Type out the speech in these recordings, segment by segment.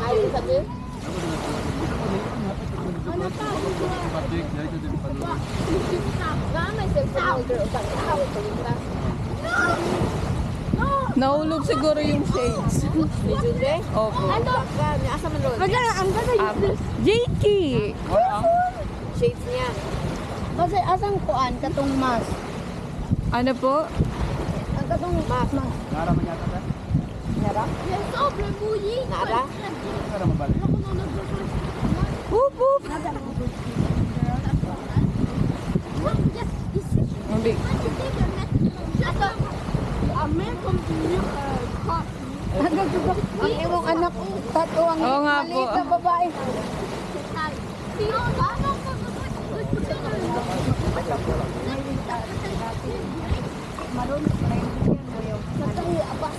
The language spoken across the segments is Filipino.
Ayaw sabi? May cellphone holder o pag-ahawit ko nila. Nahulog siguro yung shades. Ni Jude? Opo. Baka, asa man ron? JK! Shades niya. Kasi asang kuan katong mas. Ano po? Ang katong mas. Nara man yata ka? Nara? Nara? Nara mabalik. Whoop whoop! Hindi. Ang imong anak tato ang Oo nga po. maliit na babae.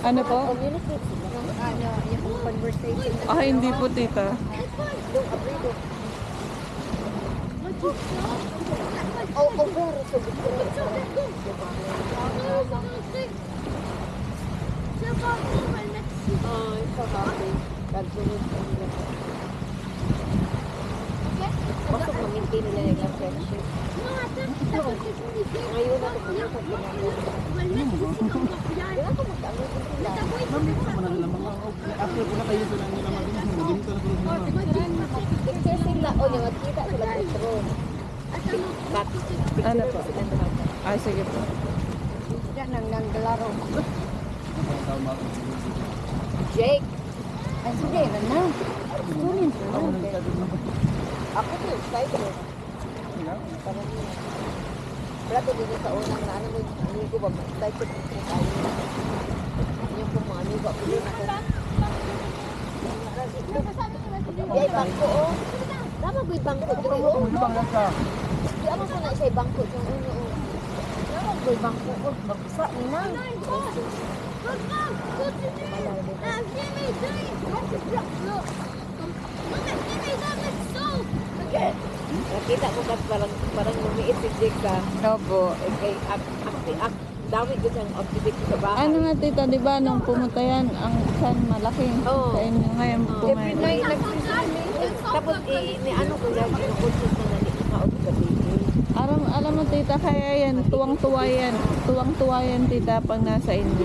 Ano po? Communicate sila. Ano, yung conversation. Ah, hindi po, tita. Yung abrigo. Oh, over. So, ay, sa happy. Pagsunod sa nila. Basta mag-maintain nila yung friendship. Ngayon na ito sa ginagawa. Wala ko mag-amit sila. After ko na kayo ito lang nila maging ito na po sila. Picture sila. O, yung magkita sila sa throne. Ano po? Ah, sige po. Yan ang nanggalaro. Jake. Ay, sige, na. Tuloy po. Ako din, excited. Parang Brad, dito sa unang na ano mo yung amigo ba? Excited ko tayo. Yung kung mga amigo ako din ako. Yay, bangko oh. Tama ko yung bangko ko oh. Ibang lang ka. Di ako po na siya yung bangko yung uno oh. Tama ko yung bangko ko. Bagsa, ina. Nakita ko ka parang lumiit si Jake ka. Opo. Kay dami ko siyang activity sa bahay. Ano nga, tita, di ba, nung pumunta yan, ang san malaking Oo. sa inyo ngayon Every pumain. night tapos ni ano ko lagi yung conscious na nalikaot sa baby. Alam mo, tita, kaya yan, tuwang-tuwa yan. Tuwang-tuwa yan, tita, pag nasa inyo.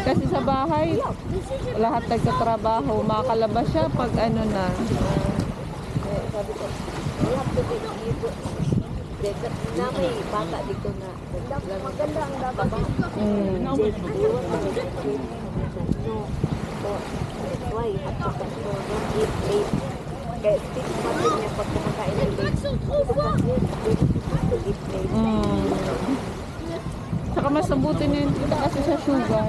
Kasi sa bahay, lahat nagtatrabaho, makalabas siya pag ano na. Sabi ko, you have to be able. Na may bata dito na maganda ang dapat. Why? Kaya stick natin niya pag kumakain ng Saka mas nabuti na yun, tita, kasi sa sugar.